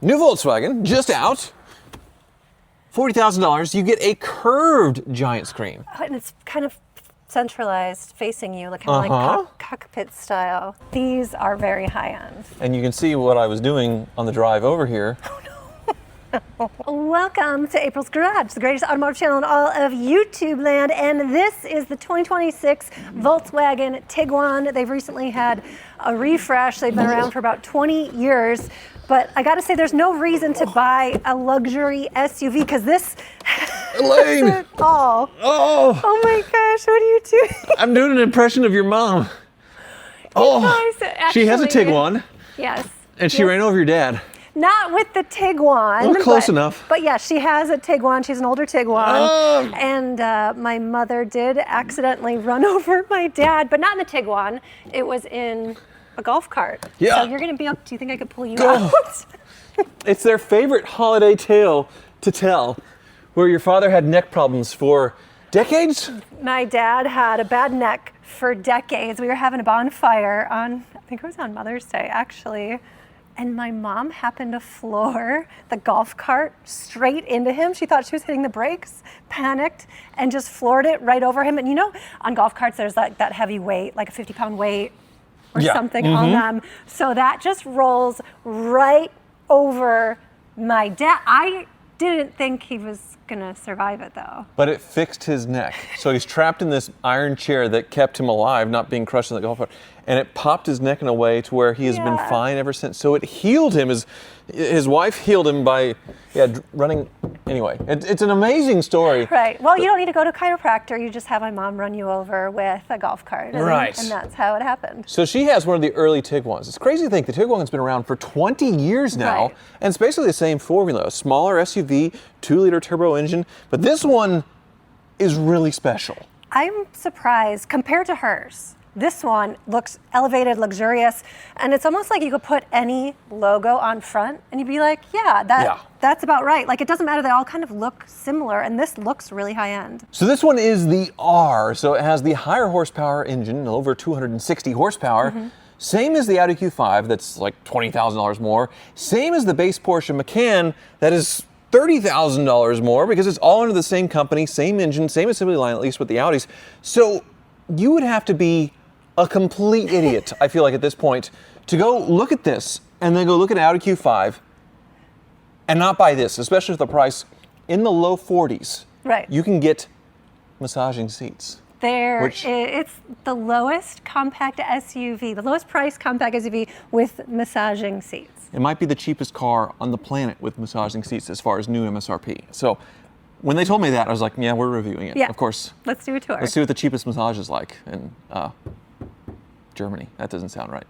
New Volkswagen, just out. $40,000, you get a curved giant screen. Oh, and it's kind of centralized, facing you, like kind of like cockpit style. These are very high end. And you can see what I was doing on the drive over here. Welcome to April's Garage, the greatest automotive channel in all of YouTube land, and this is the 2026 Volkswagen Tiguan. They've recently had a refresh. They've been around for about 20 years, but I gotta say there's no reason to buy a luxury SUV because this Elaine! has it all. Oh my gosh, what are you doing? I'm doing an impression of your mom. She has a Tiguan. Yes. And she ran over your dad. Not with the Tiguan. Well, close enough. But yeah, she has a Tiguan. She's an older Tiguan. And my mother did accidentally run over my dad, but not in the Tiguan. It was in a golf cart. Yeah. So you're going to be up. Do you think I could pull you out? It's their favorite holiday tale to tell, where your father had neck problems for decades? My dad had a bad neck for decades. We were having a bonfire on, I think it was on Mother's Day, actually. And my mom happened to floor the golf cart straight into him. She thought she was hitting the brakes, panicked, and just floored it right over him. And you know, on golf carts, there's like that heavy weight, like a 50-pound weight or something on them. So that just rolls right over my dad. I didn't think he was gonna survive it though. But it fixed his neck. So he's trapped in this iron chair that kept him alive, not being crushed in the golf cart. And it popped his neck in a way to where he has been fine ever since. So it healed him. His wife healed him by running. Anyway, it's an amazing story. Right. Well, you don't need to go to a chiropractor. You just have my mom run you over with a golf cart. Right. And that's how it happened. So she has one of the early Tiguans. It's crazy to think the Tiguan's been around for 20 years now. Right. And it's basically the same formula. A smaller SUV, 2-liter turbo engine. But this one is really special. I'm surprised compared to hers. This one looks elevated, luxurious, and it's almost like you could put any logo on front and you'd be like, that's about right. Like, it doesn't matter, they all kind of look similar, and this looks really high end. So this one is the R, so it has the higher horsepower engine, over 260 horsepower. Same as the Audi Q5, that's like $20,000 more. Same as the base Porsche Macan, that is $30,000 more, because it's all under the same company, same engine, same assembly line, at least with the Audis. So you would have to be a complete idiot, I feel like at this point, to go look at this and then go look at an Audi Q5 and not buy this, especially with the price in the low 40s. Right. You can get massaging seats. It's the lowest compact SUV, the lowest price compact SUV with massaging seats. It might be the cheapest car on the planet with massaging seats as far as new MSRP. So when they told me that, I was like, yeah, we're reviewing it, of course. Let's do a tour. Let's see what the cheapest massage is like in Germany. That doesn't sound right.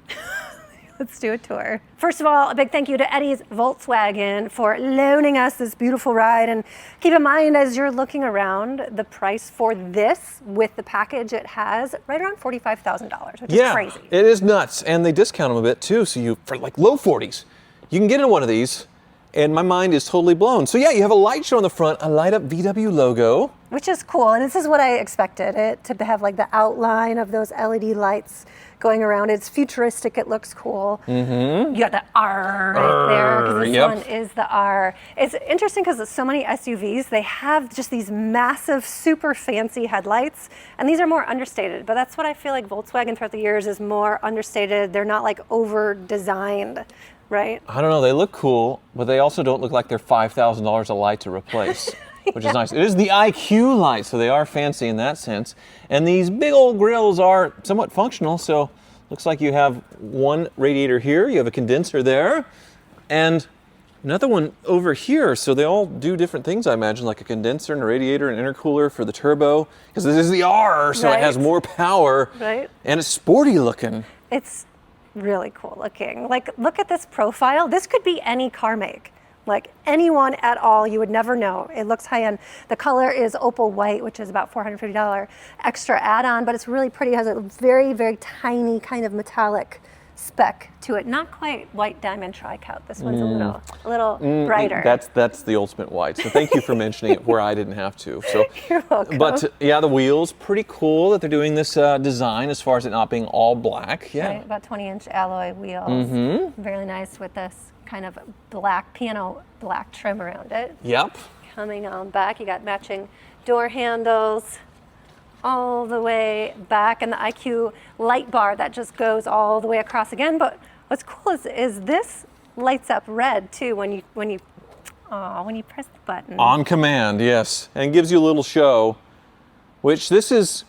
Let's do a tour. First of all, a big thank you to Eddie's Volkswagen for loaning us this beautiful ride. And keep in mind, as you're looking around, the price for this with the package it has, right around $45,000, which is crazy. It is nuts. And they discount them a bit too. So for like low 40s, you can get in one of these. And my mind is totally blown. So yeah, you have a light show on the front, a light up VW logo. Which is cool, and this is what I expected it to have, like the outline of those LED lights going around. It's futuristic, it looks cool. You got the R right there, because this one is the R. It's interesting because so many SUVs, they have just these massive, super fancy headlights, and these are more understated, but that's what I feel like Volkswagen throughout the years is more understated. They're not like over-designed. Right? I don't know, they look cool, but they also don't look like they're $5,000 a light to replace, which is nice. It is the IQ light, so they are fancy in that sense. And these big old grills are somewhat functional, so looks like you have one radiator here, you have a condenser there, and another one over here. So they all do different things, I imagine, like a condenser and a radiator and intercooler for the turbo, because this is the R, so it has more power, and it's sporty looking. It's really cool looking. Like, look at this profile. This could be any car make. Like anyone at all, you would never know. It looks high end. The color is opal white, which is about $450 extra add-on, but it's really pretty. It has a very, very tiny kind of metallic spec to it. Not quite white diamond tri-coat. This one's a little brighter. That's the ultimate white. So thank you for mentioning it where I didn't have to. So you're welcome. But yeah, the wheels, pretty cool that they're doing this design as far as it not being all black. Yeah. Right, about 20-inch alloy wheels. Really nice with this kind of black piano black trim around it. Yep. Coming on back, you got matching door handles all the way back, and the IQ light bar that just goes all the way across again. But what's cool is this lights up red too when you press the button. On command, yes, and gives you a little show, which this is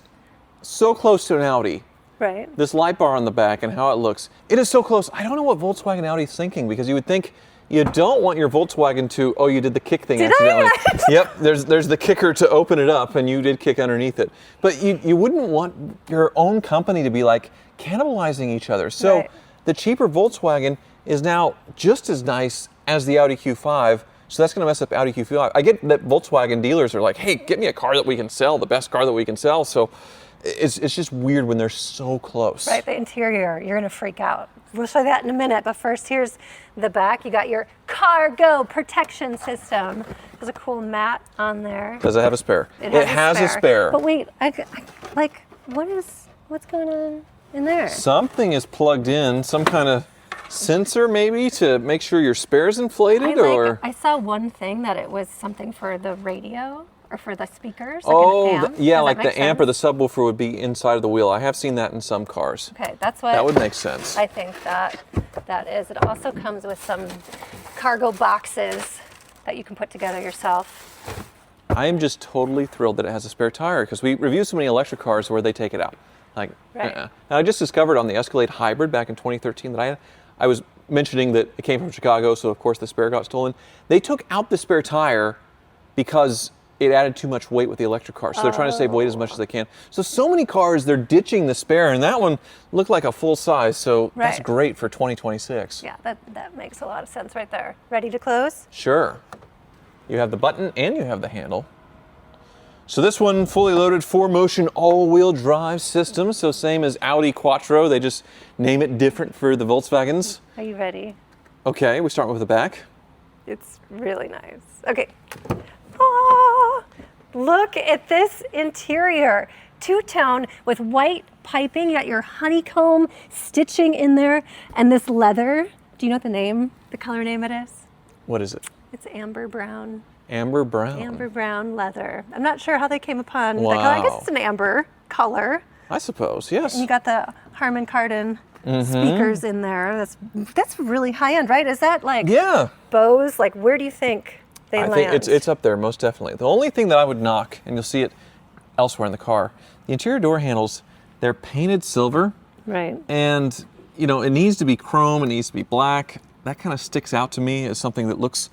so close to an Audi. Right. This light bar on the back and how it looks. It is so close. I don't know what Volkswagen Audi's thinking, because you would think you don't want your Volkswagen to, oh, you did the kick thing accidentally. Yep, there's the kicker to open it up, and you did kick underneath it. But you wouldn't want your own company to be like cannibalizing each other. So Right. the cheaper Volkswagen is now just as nice as the Audi Q5. So that's going to mess up Audi Q5. I get that Volkswagen dealers are like, hey, get me a car that we can sell, the best car that we can sell. So it's just weird when they're so close. Right, the interior, you're gonna freak out. We'll show that in a minute, but first here's the back. You got your cargo protection system. There's a cool mat on there. Does it have a spare? It has a spare. But wait, what's going on in there? Something is plugged in, some kind of sensor maybe to make sure your spare's inflated, or? I saw one thing that it was something for the radio or for the speakers. Oh, like yeah, Does like that the make amp or the sense? subwoofer would be inside of the wheel. I have seen that in some cars. Okay, that's what That would make sense. I think that is. It also comes with some cargo boxes that you can put together yourself. I am just totally thrilled that it has a spare tire, because we review so many electric cars where they take it out. Like, Right. Now, I just discovered on the Escalade Hybrid back in 2013 that I was mentioning that it came from Chicago, so of course the spare got stolen. They took out the spare tire because it added too much weight with the electric car. So they're trying to save weight as much as they can. So many cars, they're ditching the spare, and that one looked like a full size, so that's Right. great for 2026. Yeah, that makes a lot of sense right there. Ready to close? Sure. You have the button and you have the handle. So this one, fully loaded 4-motion all-wheel drive system. So same as Audi Quattro, they just name it different for the Volkswagens. Are you ready? Okay, we start with the back. It's really nice. Okay. Oh, look at this interior. Two-tone with white piping. You got your honeycomb stitching in there, and this leather. Do you know what the color name it is? What is it? It's amber brown. Amber brown. Amber brown leather. I'm not sure how they came upon that color. I guess Wow. it's an amber color. I suppose, yes. And you got the Harman Kardon speakers in there. That's really high end, right? Is that like Yeah. Bose? Like, where do you think they I land? think it's up there, most definitely. The only thing that I would knock, and you'll see it elsewhere in the car, the interior door handles, they're painted silver. right. And, you know, it needs to be chrome, it needs to be black. That kind of sticks out to me as something that looks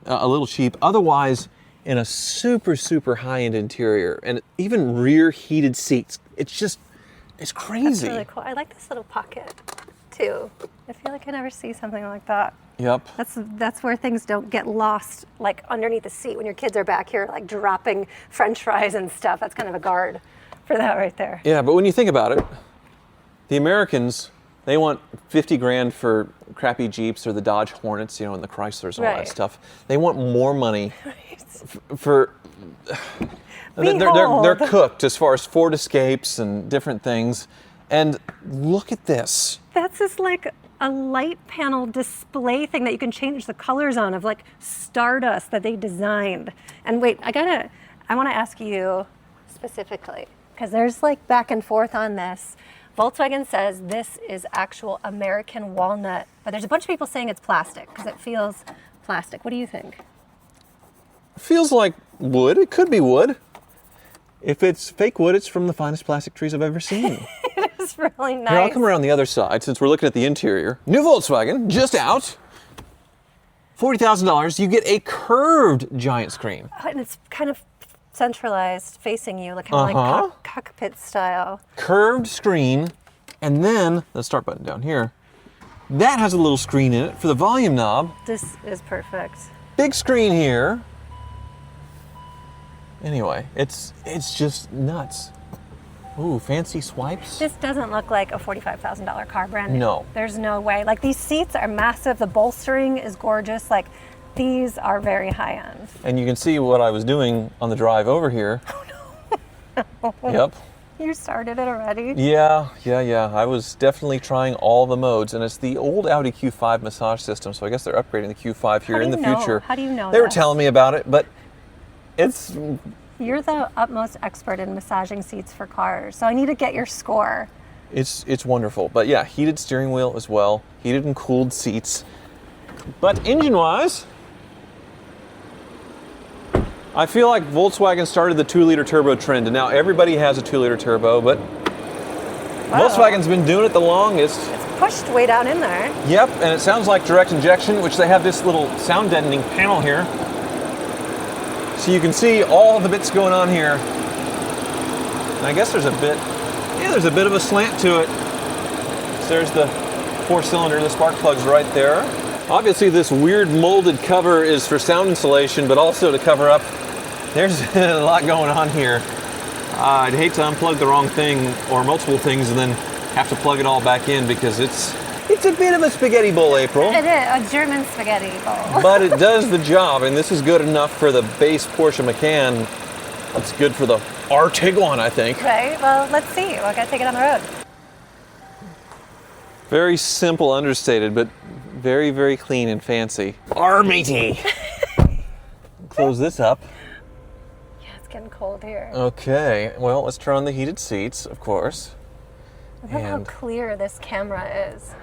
a little cheap. Otherwise, in a super, super high-end interior, and even rear heated seats, it's crazy. That's really cool. I like this little pocket too. I feel like I never see something like that. Yep. That's where things don't get lost, like underneath the seat when your kids are back here, like dropping French fries and stuff. That's kind of a guard for that right there. Yeah, but when you think about it, the Americans, they want 50 grand for crappy Jeeps or the Dodge Hornets, you know, and the Chryslers and all that Right. stuff. They want more money for... Behold. They're cooked as far as Ford Escapes and different things. And look at this. That's just like a light panel display thing that you can change the colors on, of like stardust that they designed. And wait, I want to ask you specifically, because there's like back and forth on this. Volkswagen says this is actual American walnut, but there's a bunch of people saying it's plastic because it feels plastic. What do you think? Feels like wood. It could be wood. If it's fake wood, it's from the finest plastic trees I've ever seen. It's really nice. Here, I'll come around the other side since we're looking at the interior. New Volkswagen, just out. $40,000, you get a curved giant screen. And it's kind of centralized, facing you, like kind of like cockpit style. Curved screen, and then the start button down here. That has a little screen in it for the volume knob. This is perfect. Big screen here. Anyway, it's just nuts. Ooh, fancy swipes. This doesn't look like a $45,000 car, brand new. No. There's no way. Like, these seats are massive. The bolstering is gorgeous. Like, these are very high end. And you can see what I was doing on the drive over here. Oh no. Yep. You started it already? Yeah. I was definitely trying all the modes, and it's the old Audi Q5 massage system, so I guess they're upgrading the Q5 here in the future. How do you know They were this? telling me about it, but it's... You're the utmost expert in massaging seats for cars, so I need to get your score. It's wonderful. But yeah, heated steering wheel as well, heated and cooled seats. But engine-wise, I feel like Volkswagen started the 2-liter turbo trend, and now everybody has a 2-liter turbo, but Volkswagen's been doing it the longest. It's pushed way down in there. Yep, and it sounds like direct injection, which they have this little sound deadening panel here. So you can see all the bits going on here. And I guess there's a bit of a slant to it. So there's the 4-cylinder, the spark plug's right there. Obviously this weird molded cover is for sound insulation, but also to cover up. There's a lot going on here. I'd hate to unplug the wrong thing or multiple things and then have to plug it all back in because it's a bit of a spaghetti bowl, April. It is, a German spaghetti bowl. But it does the job, and this is good enough for the base Porsche Macan. It's good for the R Tiguan, I think. Right, well, let's see. We're gonna take it on the road. Very simple, understated, but very, very clean and fancy. R matey. Close this up. Yeah, it's getting cold here. Okay, well, let's turn on the heated seats, of course. Look at how clear this camera is.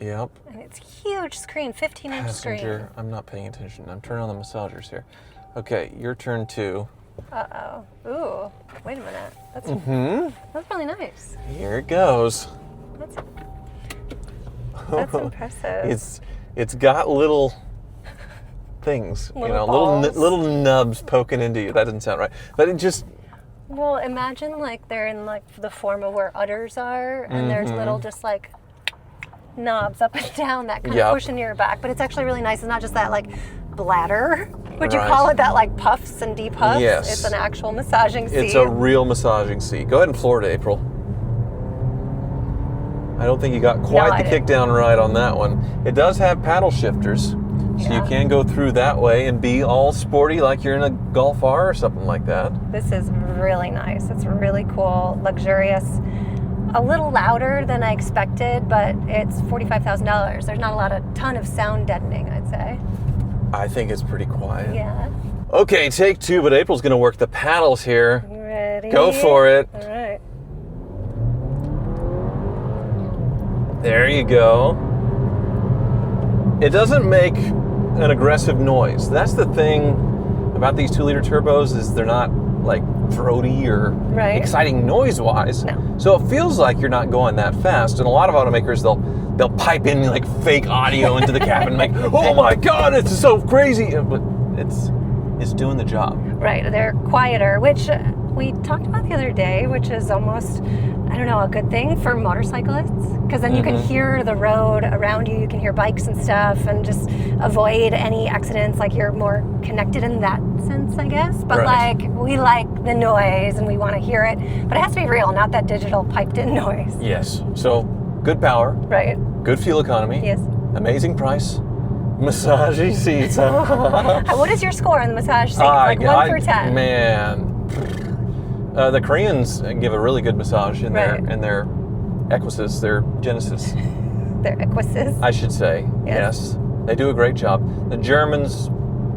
Yep. And it's huge screen, 15-inch screen. Passenger, I'm not paying attention. I'm turning on the massagers here. Okay, your turn too. Uh-oh. Ooh, wait a minute. That's really nice. Here it goes. That's impressive. It's got little things, little nubs poking into you. That doesn't sound right, but it just. Well, imagine like they're in like the form of where udders are, and there's little just like knobs up and down that kind of push into your back. But it's actually really nice. It's not just that like bladder. Would you call it that, like puffs and depuffs? Yes. It's an actual massaging seat. It's a real massaging seat. Go ahead and floor it, April. I don't think you got quite the kick down right on that one. It does have paddle shifters, so you can go through that way and be all sporty like you're in a Golf R or something like that. This is really nice. It's really cool, luxurious. A little louder than I expected, but it's $45,000. There's not a ton of sound deadening, I'd say. I think it's pretty quiet. Yeah. Okay, take two, but April's gonna work the paddles here. Ready? Go for it. All right. There you go. It doesn't make an aggressive noise. That's the thing about these 2-liter turbos is they're not like throaty or exciting noise-wise. No. So it feels like you're not going that fast. And a lot of automakers, they'll pipe in like fake audio into the cabin, like, oh my God, it's so crazy. But it's doing the job. Right, they're quieter, which we talked about the other day, which is almost, I don't know, a good thing for motorcyclists, because then you can hear the road around you, you can hear bikes and stuff, and just avoid any accidents, like you're more connected in that sense, I guess. But like, we like the noise and we want to hear it, but it has to be real, not that digital piped in noise. Yes, so good power. Right. Good fuel economy. Yes. Amazing price. Massage seats. What is your score on the massage seat? Like 1 through 10? Man. The Koreans give a really good massage in their Equises, their Genesis. Their Equises? I should say, yes. They do a great job. The Germans,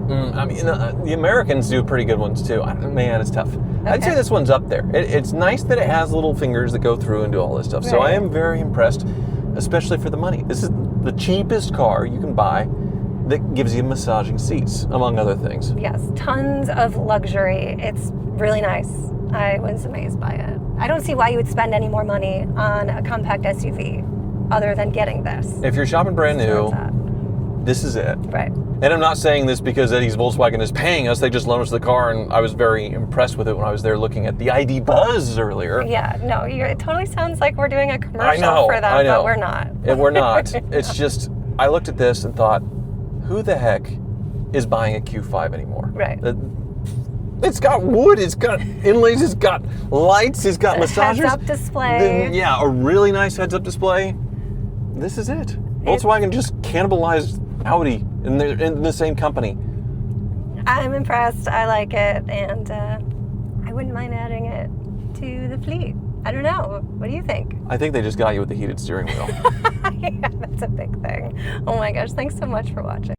the Americans do pretty good ones too. Man, it's tough. Okay. I'd say this one's up there. It's nice that it has little fingers that go through and do all this stuff. So I am very impressed, especially for the money. This is the cheapest car you can buy that gives you massaging seats, among other things. Yes, tons of luxury. It's really nice. I was amazed by it. I don't see why you would spend any more money on a compact SUV other than getting this. If you're shopping brand new, this is it. Right. And I'm not saying this because Eddie's Volkswagen is paying us. They just loaned us the car, and I was very impressed with it when I was there looking at the ID Buzz earlier. Yeah, no, it totally sounds like we're doing a commercial for them, but we're not. We're not. It's just, I looked at this and thought, who the heck is buying a Q5 anymore? Right. It's got wood, it's got inlays, it's got lights, it's got massagers. Heads-up display. A really nice heads-up display. This is it. Volkswagen just cannibalized Audi, and they're in the same company. I'm impressed. I like it, and I wouldn't mind adding it to the fleet. I don't know. What do you think? I think they just got you with the heated steering wheel. Yeah, that's a big thing. Oh my gosh, thanks so much for watching.